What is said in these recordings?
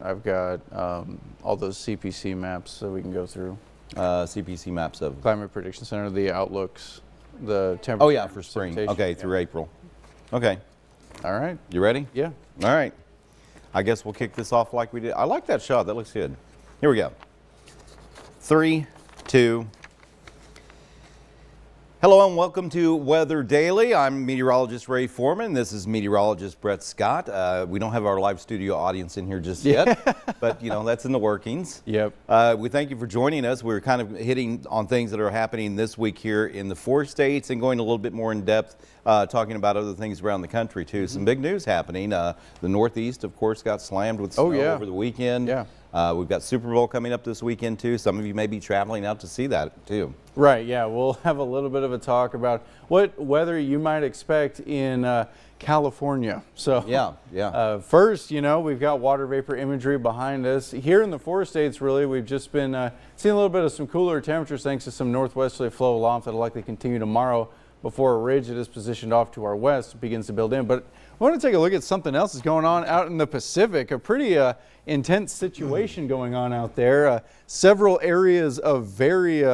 I've got all those CPC maps that we can go through. CPC maps of Climate Prediction Center, the outlooks, the temperature. Oh yeah, for spring. Okay, through April. Okay. All right. You ready? Yeah. All right. I guess we'll kick this off like we did. I like that shot. That looks good. Here we go. 3, 2. Hello and welcome to Weather Daily. I'm meteorologist Ray Foreman. This is meteorologist Brett Scott. We don't have our live studio audience in here just yet, but you know, that's in the workings. Yep. We thank you for joining us. We're kind of hitting on things that are happening this week here in the 4 states and going a little bit more in depth, talking about other things around the country too. Some big news happening. The Northeast, of course, got slammed with snow over the weekend. Yeah. We've got Super Bowl coming up this weekend too. Some of you may be traveling out to see that too. Right, yeah, we'll have a little bit of a talk about what weather you might expect in California. So yeah. First, you know, we've got water vapor imagery behind us. Here in the 4 states, really, we've just been seeing a little bit of some cooler temperatures thanks to some northwesterly flow aloft that'll likely continue tomorrow before a ridge that is positioned off to our west begins to build in. But I want to take a look at something else that's going on out in the Pacific, a pretty intense situation going on out there. Several areas of very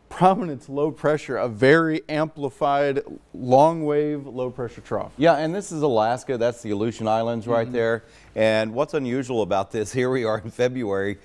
prominent low pressure, a very amplified long wave low pressure trough. Yeah, and this is Alaska. That's the Aleutian Islands right there. And what's unusual about this, here we are in February,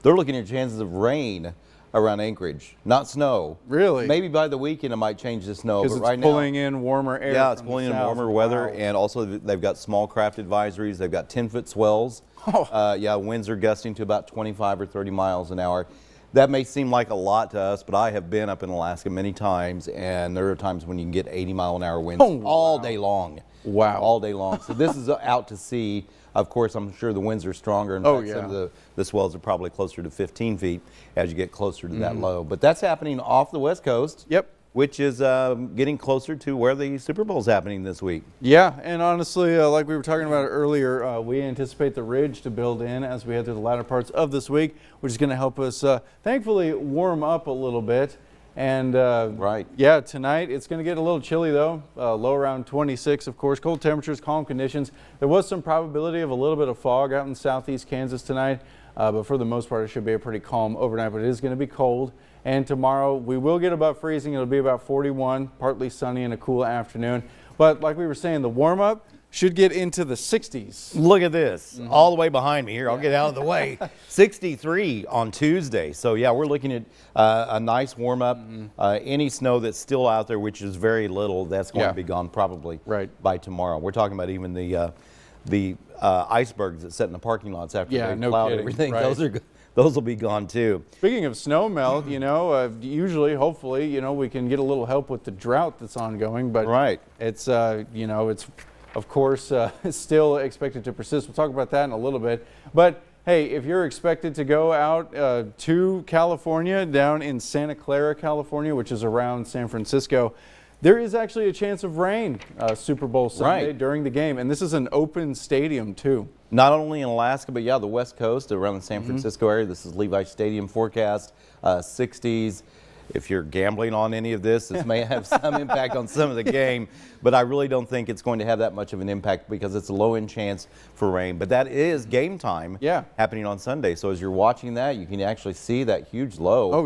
they're looking at chances of rain around Anchorage, not snow. Really? Maybe by the weekend it might change to snow, because but right now, pulling in warmer air. Yeah, it's pulling in warmer weather, and also they've got small craft advisories. They've got 10-foot swells. Yeah, winds are gusting to about 25 or 30 miles an hour. That may seem like a lot to us, but I have been up in Alaska many times, and there are times when you can get 80-mile-an-hour winds all day long. Wow. All day long. So this is out to sea. Of course, I'm sure the winds are stronger. In fact, some of the swells are probably closer to 15 feet as you get closer to that low. But that's happening off the West Coast. Yep. Which is getting closer to where the Super Bowl is happening this week. Yeah, and honestly, like we were talking about earlier, we anticipate the ridge to build in as we head through the latter parts of this week, which is going to help us, thankfully, warm up a little bit. And yeah, tonight it's going to get a little chilly though, low around 26, of course. Cold temperatures, calm conditions. There was some probability of a little bit of fog out in southeast Kansas tonight, but for the most part, it should be a pretty calm overnight, but it is going to be cold. And tomorrow we will get above freezing. It'll be about 41, partly sunny and a cool afternoon. But like we were saying, the warm up should get into the 60s. Look at this, all the way behind me here. I'll get out of the way. 63 on Tuesday. So yeah, we're looking at a nice warm up. Any snow that's still out there, which is very little, that's going to be gone probably by tomorrow. We're talking about even the icebergs that sit in the parking lots after they plowed everything. Those will be gone too. Speaking of snow melt, you know, usually, hopefully, you know, we can get a little help with the drought that's ongoing. But it's, you know, it's of course still expected to persist. We'll talk about that in a little bit. But hey, if you're expected to go out to California, down in Santa Clara, California, which is around San Francisco, there is actually a chance of rain Super Bowl Sunday during the game. And this is an open stadium too. Not only in Alaska, but yeah, the West Coast, around the San Francisco area. This is Levi Stadium forecast, 60s. If you're gambling on any of this may have some impact on some of the game, but I really don't think it's going to have that much of an impact because it's a low-end chance for rain. But that is game time happening on Sunday. So as you're watching that, you can actually see that huge low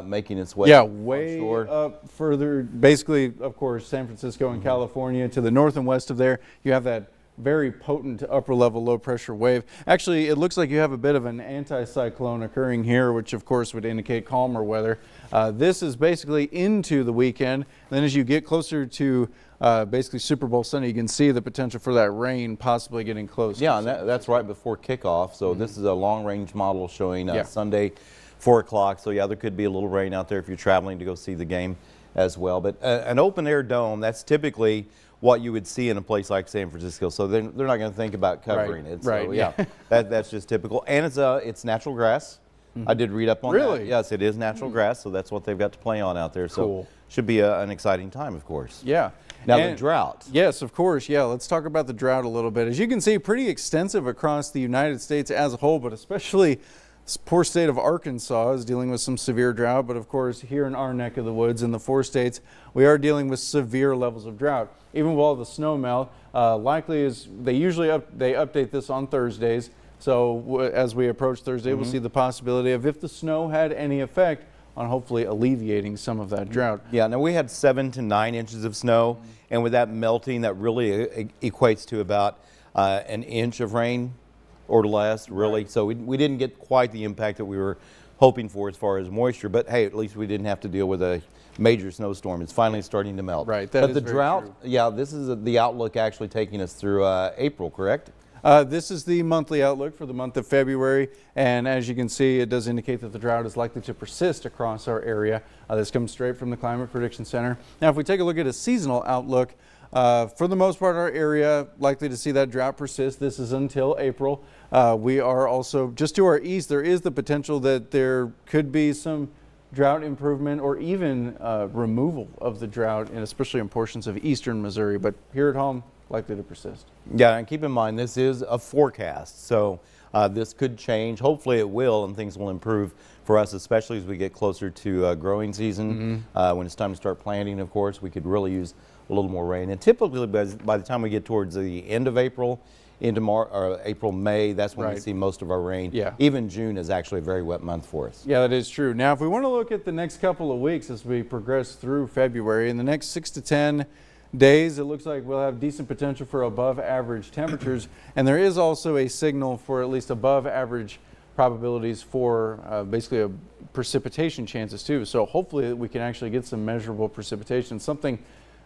making its way way up further. Basically, of course, San Francisco and California to the north and west of there, you have that very potent upper level low pressure wave. Actually, it looks like you have a bit of an anticyclone occurring here, which of course would indicate calmer weather. This is basically into the weekend. Then as you get closer to basically Super Bowl Sunday, you can see the potential for that rain possibly getting close. Yeah, and that's right before kickoff. So this is a long range model showing Sunday 4 o'clock. So yeah, there could be a little rain out there if you're traveling to go see the game as well. But an open air dome, that's typically what you would see in a place like San Francisco. So they're not going to think about covering it. So yeah, that's just typical. And it's natural grass. I did read up on that. Yes, it is natural grass, so that's what they've got to play on out there. So should be an exciting time, of course. Yeah. Now the drought. Yes, of course. Yeah, let's talk about the drought a little bit. As you can see, pretty extensive across the United States as a whole, but especially this poor state of Arkansas is dealing with some severe drought. But of course, here in our neck of the woods in the 4 states, we are dealing with severe levels of drought. Even while the snow melt, likely is they usually update this on Thursdays. So as we approach Thursday, we'll see the possibility of if the snow had any effect on hopefully alleviating some of that drought. Yeah, now we had 7 to 9 inches of snow, and with that melting, that really equates to about an inch of rain or less, really. Right. So we didn't get quite the impact that we were hoping for as far as moisture, but hey, at least we didn't have to deal with a major snowstorm. It's finally starting to melt. Right, but is the very drought, true. yeah, this is the outlook actually taking us through April, correct? This is the monthly outlook for the month of February, and as you can see, it does indicate that the drought is likely to persist across our area. This comes straight from the Climate Prediction Center. Now, if we take a look at a seasonal outlook, for the most part, our area likely to see that drought persist. This is until April. We are also just to our east. There is the potential that there could be some drought improvement or even removal of the drought, and especially in portions of eastern Missouri. But here at home, likely to persist. Yeah, and keep in mind this is a forecast, so this could change. Hopefully it will, and things will improve for us, especially as we get closer to growing season. When it's time to start planting, of course, we could really use a little more rain. And typically by the time we get towards the end of April, into April, May, that's when we Right. see most of our rain. Yeah. Even June is actually a very wet month for us. Yeah, that is true. Now, if we want to look at the next couple of weeks as we progress through February, in the next 6 to 10 days, it looks like we'll have decent potential for above average temperatures. And there is also a signal for at least above average probabilities for basically a precipitation chances too. So hopefully we can actually get some measurable precipitation, something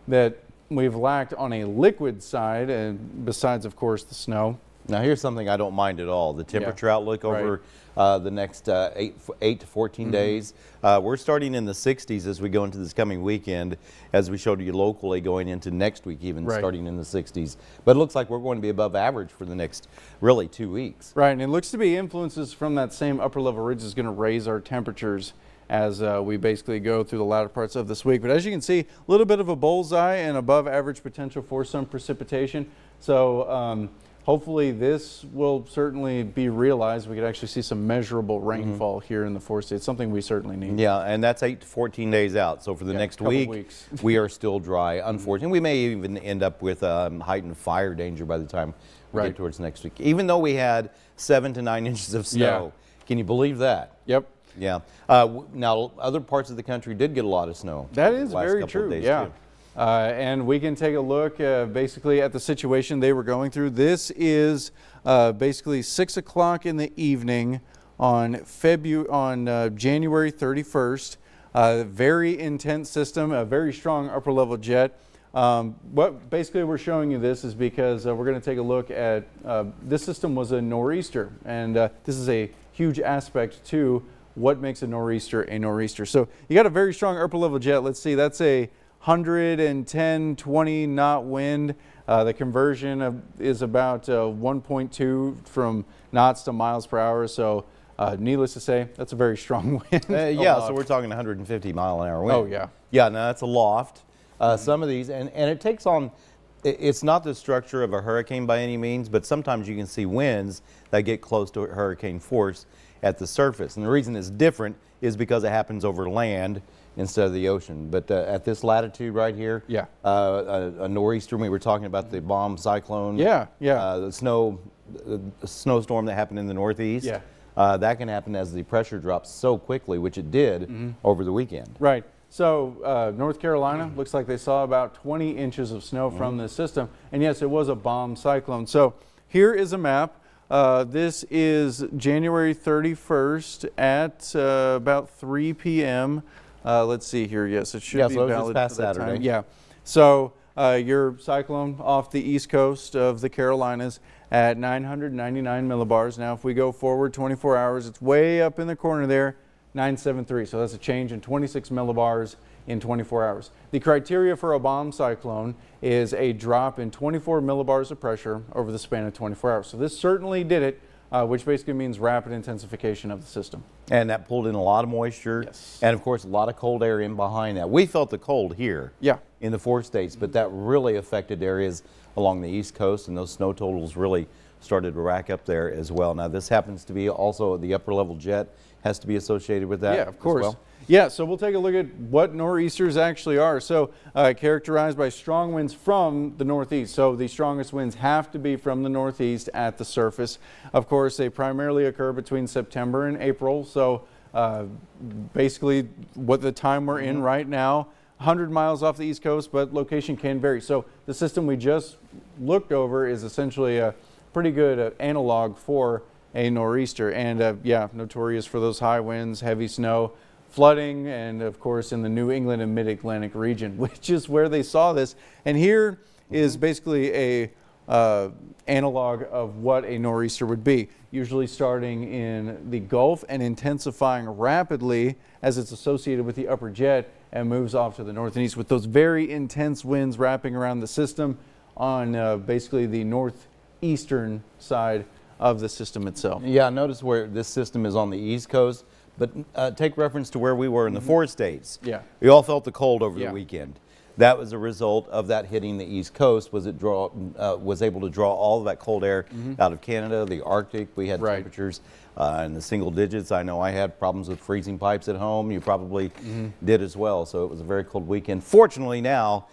that we've lacked on a liquid side, and besides, of course, the snow. Now here's something I don't mind at all. The temperature outlook over the next 8 to 14 days. We're starting in the 60s as we go into this coming weekend, as we showed you locally going into next week, even starting in the 60s. But it looks like we're going to be above average for the next really 2 weeks. Right, and it looks to be influences from that same upper level ridge is going to raise our temperatures as we basically go through the latter parts of this week. But as you can see, a little bit of a bullseye and above average potential for some precipitation. So hopefully this will certainly be realized. We could actually see some measurable rainfall here in the 4 states, something we certainly need. Yeah, and that's 8 to 14 days out. So for the next week, we are still dry. Unfortunately, we may even end up with heightened fire danger by the time we get towards next week. Even though we had 7 to 9 inches of snow. Can you believe that? Yep. Yeah. Now, other parts of the country did get a lot of snow. That is very true. Yeah. And we can take a look basically at the situation they were going through. This is basically 6 o'clock in the evening on January 31st. Very intense system, a very strong upper level jet. What basically we're showing you this is because we're going to take a look at this system was a nor'easter, and this is a huge aspect to what makes a nor'easter a nor'easter. So you got a very strong upper level jet. Let's see, that's a 110, 20 knot wind. The conversion is about 1.2 from knots to miles per hour. So needless to say, that's a very strong wind. Yeah, so we're talking 150 mile an hour wind. Oh, yeah. Yeah, now that's a loft. Some of these, and it takes on, it's not the structure of a hurricane by any means, but sometimes you can see winds that get close to hurricane force at the surface. And the reason it's different is because it happens over land instead of the ocean. But at this latitude right here, a nor'easter, we were talking about the bomb cyclone, the snowstorm that happened in the Northeast, that can happen as the pressure drops so quickly, which it did over the weekend. Right. So North Carolina, looks like they saw about 20 inches of snow from this system. And yes, it was a bomb cyclone. So here is a map. This is January 31st at about 3 p.m. Let's see here. Yes, it should be so valid past for that Saturday. time. Yeah. So your cyclone off the east coast of the Carolinas at 999 millibars. Now, if we go forward 24 hours, it's way up in the corner there, 973. So that's a change in 26 millibars in 24 hours. The criteria for a bomb cyclone is a drop in 24 millibars of pressure over the span of 24 hours. So this certainly did it, which basically means rapid intensification of the system. And that pulled in a lot of moisture. And of course, a lot of cold air in behind that. We felt the cold here in the 4 states, but that really affected areas along the East Coast, and those snow totals really started to rack up there as well. Now this happens to be also the upper level jet has to be associated with that. Yeah, of course. as well. Yeah, so we'll take a look at what nor'easters actually are. So characterized by strong winds from the northeast. So the strongest winds have to be from the northeast at the surface. Of course, they primarily occur between September and April. So basically what the time we're in right now, 100 miles off the east coast, but location can vary. So the system we just looked over is essentially a pretty good analog for a nor'easter. And yeah, notorious for those high winds, heavy snow, flooding, and of course in the New England and Mid-Atlantic region, which is where they saw this. And here is basically a analog of what a nor'easter would be, usually starting in the Gulf and intensifying rapidly as it's associated with the upper jet and moves off to the north and east with those very intense winds wrapping around the system on basically the northeastern side of the system itself. Yeah, notice where this system is on the east coast, but take reference to where we were in the 4 states. Yeah. We all felt the cold over Yeah. the weekend. That was a result of that hitting the east coast. Was able to draw all of that cold air out of Canada, the Arctic. We had Right. temperatures in the single digits. I know I had problems with freezing pipes at home. You probably did as well. So it was a very cold weekend. Fortunately, now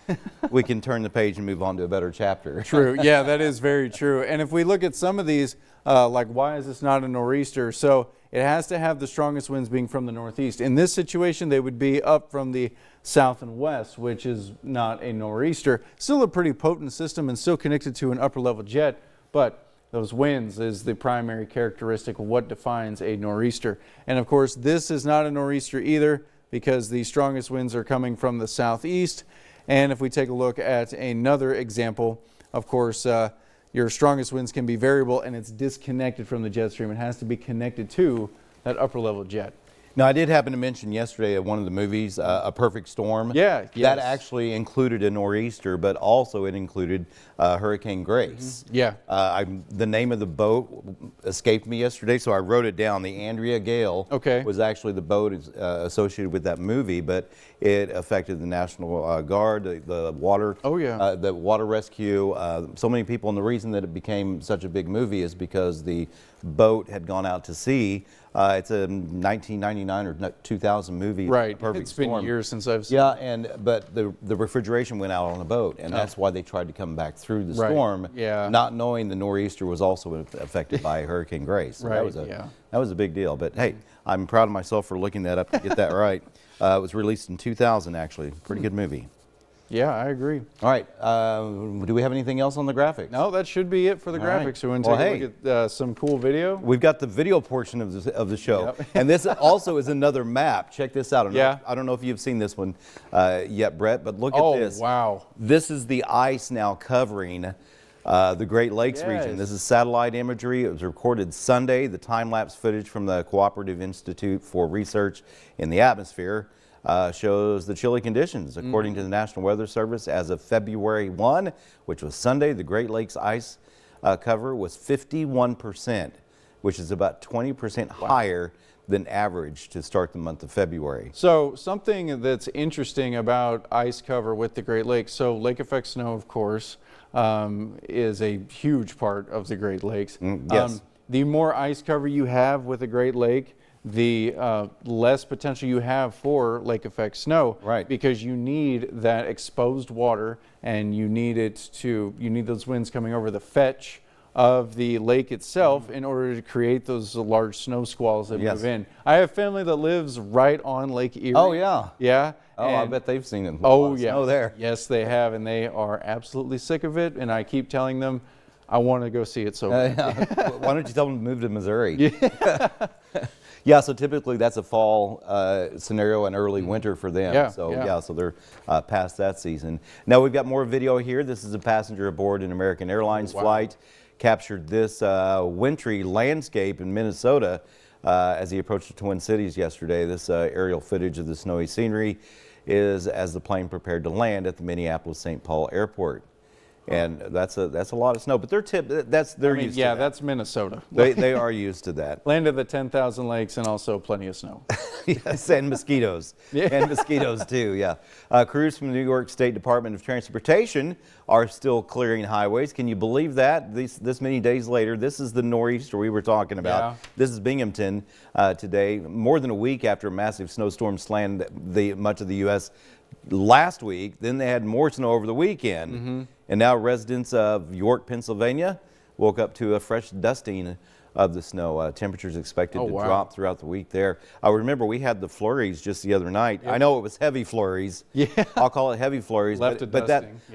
we can turn the page and move on to a better chapter. True. Yeah, that is very true. And if we look at some of these, like why is this not a nor'easter? So it has to have the strongest winds being from the northeast. In this situation, they would be up from the south and west, which is not a nor'easter. Still a pretty potent system and still connected to an upper level jet, but those winds is the primary characteristic of what defines a nor'easter. And of course, this is not a nor'easter either because the strongest winds are coming from the southeast. And if we take a look at another example, of course, your strongest winds can be variable and it's disconnected from the jet stream. It has to be connected to that upper level jet. Now, I did happen to mention yesterday at one of the movies, A Perfect Storm. Yeah, That yes. actually included a nor'easter, but also it included Hurricane Grace. Yeah. The name of the boat escaped me yesterday, so I wrote it down. The Andrea Gale was actually the boat associated with that movie, but it affected the National Guard, the water, the water rescue, so many people. And the reason that it became such a big movie is because the boat had gone out to sea. It's a 1999 or 2000 movie. Right. Perfect It's been Storm. years since I've seen it. But the refrigeration went out on the boat, and that's why they tried to come back through the storm, not knowing the nor'easter was also affected by Hurricane Grace. So that was a big deal. But hey, I'm proud of myself for looking that up to get that right. It was released in 2000, actually. Pretty good movie. Yeah, I agree. All right. Do we have anything else on the graphics? No, that should be it for the graphics. Right. So we want to take a look at some cool video. We've got the video portion of the show. And this also is another map. Check this out. I don't know if you've seen this one yet, Brett, but look at this. Oh, wow. This is the ice now covering the Great Lakes region. This is satellite imagery. It was recorded Sunday. The time-lapse footage from the Cooperative Institute for Research in the Atmosphere shows the chilly conditions. According to the National Weather Service, as of February 1, which was Sunday, the Great Lakes ice cover was 51%, which is about 20% higher than average to start the month of February. So something that's interesting about ice cover with the Great Lakes, so lake effect snow, of course, is a huge part of the Great Lakes. Yes. The more ice cover you have with a Great Lake, the less potential you have for lake effect snow. Right. Because you need that exposed water and you need those winds coming over the fetch of the lake itself in order to create those large snow squalls that move in. I have family that lives right on Lake Erie. Oh, yeah. Yeah. Oh, I bet they've seen it. Oh, yeah. Snow there. Yes, they have, and they are absolutely sick of it. And I keep telling them, I want to go see it so bad. Why don't you tell them to move to Missouri? Yeah, so typically that's a fall scenario and early winter for them. So they're past that season. Now we've got more video here. This is a passenger aboard an American Airlines flight. Captured this wintry landscape in Minnesota as he approached the Twin Cities yesterday. This aerial footage of the snowy scenery is as the plane prepared to land at the Minneapolis-St. Paul Airport. And that's a lot of snow. But they're used to that. That's Minnesota. They are used to that. Land of the 10,000 lakes and also plenty of snow. Yes, and mosquitoes. Yeah. And mosquitoes too, yeah. Crews from the New York State Department of Transportation are still clearing highways. Can you believe that? This many days later, this is the nor'easter we were talking about. Yeah. This is Binghamton today, more than a week after a massive snowstorm slammed much of the U.S. last week. Then they had more snow over the weekend. And now residents of York, Pennsylvania woke up to a fresh dusting of the snow. Temperatures expected to drop throughout the week there. I remember we had the flurries just the other night. Yep. I know it was heavy flurries. Yeah. I'll call it heavy flurries. But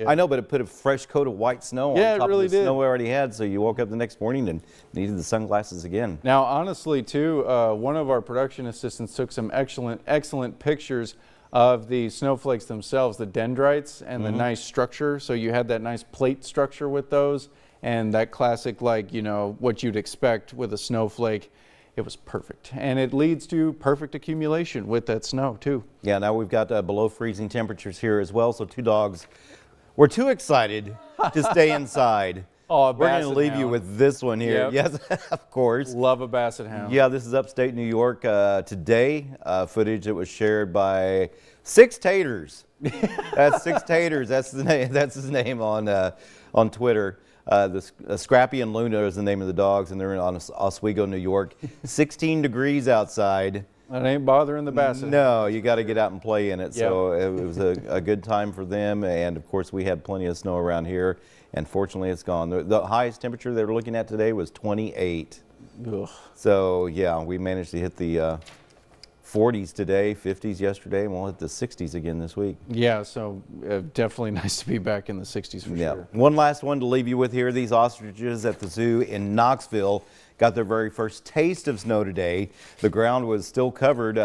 I know, but it put a fresh coat of white snow on top really of the did. snow we already had. So you woke up the next morning and needed the sunglasses again. Now, honestly, too, one of our production assistants took some excellent pictures of the snowflakes themselves, the dendrites, and the nice structure. So you had that nice plate structure with those, and that classic, like, what you'd expect with a snowflake. It was perfect, and it leads to perfect accumulation with that snow too. Yeah, now we've got below freezing temperatures here as well, so 2 dogs were too excited to stay inside. Oh, we're going to leave you with this one here. Yep. Yes, of course. Love a basset hound. Yeah, this is upstate New York today. Footage that was shared by Six Taters. That's Six Taters. That's the name. That's his name on Twitter. Scrappy and Luna is the name of the dogs, and they're in Oswego, New York. 16 degrees outside. That ain't bothering the basset. No, you got to get out and play in it. So it was a good time for them, and of course we had plenty of snow around here, and fortunately it's gone. The highest temperature they were looking at today was 28. Ugh. So yeah, we managed to hit the 40s today, 50s yesterday, and we'll hit the 60s again this week. Yeah, so definitely nice to be back in the 60s for sure. One last one to leave you with here. These ostriches at the zoo in Knoxville got their very first taste of snow today. The ground was still covered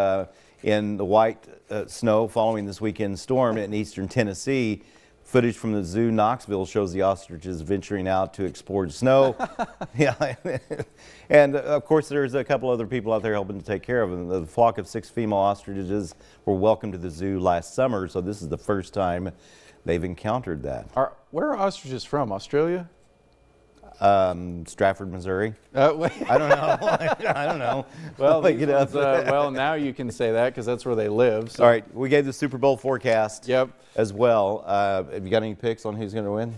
in the white snow following this weekend storm in eastern Tennessee. Footage from the zoo Knoxville shows the ostriches venturing out to explore snow. Yeah, and of course there's a couple other people out there helping to take care of them. The flock of 6 female ostriches were welcomed to the zoo last summer, so this is the first time they've encountered that. Where are ostriches from? Australia? Stratford, Missouri. I don't know. I don't know. Well, well, now you can say that because that's where they live. So. All right, we gave the Super Bowl forecast. Yep. As well. Have you got any picks on who's going to win?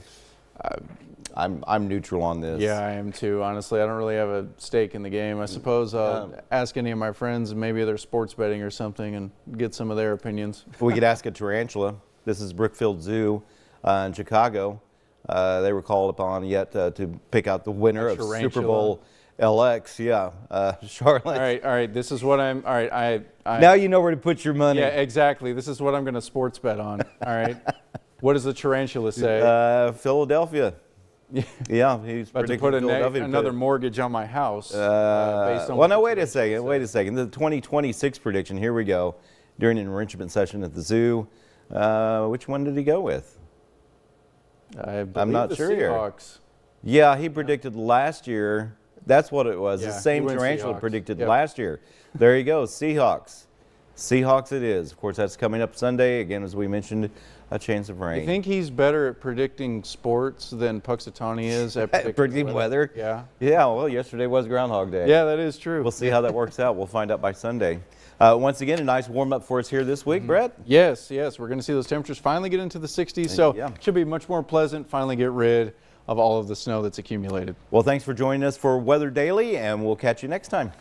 I'm neutral on this. Yeah, I am too. Honestly, I don't really have a stake in the game. I suppose I'll ask any of my friends, maybe they're sports betting or something, and get some of their opinions. We could ask a tarantula. This is Brookfield Zoo in Chicago. They were called upon yet to pick out the winner of Super Bowl LX. Yeah, Charlotte. All right. This is what I'm. All right, now you know where to put your money. Yeah, exactly. This is what I'm going to sports bet on. All right. What does the tarantula say? Philadelphia. Yeah, he's about to put another mortgage on my house. Based on well, no, wait a second. Wait a second. The 2026 prediction. Here we go. During an enrichment session at the zoo, which one did he go with? I'm not sure Seahawks. Yeah, he predicted last year. That's what it was. Yeah, the same tarantula Seahawks. predicted last year. There you go, Seahawks. Seahawks it is. Of course, that's coming up Sunday. Again, as we mentioned, a chance of rain. You think he's better at predicting sports than Puxatawny is at predicting weather? Yeah. Yeah, well, yesterday was Groundhog Day. Yeah, that is true. We'll see how that works out. We'll find out by Sunday. Once again, a nice warm-up for us here this week, Brett. Yes. We're going to see those temperatures finally get into the 60s, so it should be much more pleasant, finally get rid of all of the snow that's accumulated. Well, thanks for joining us for Weather Daily, and we'll catch you next time.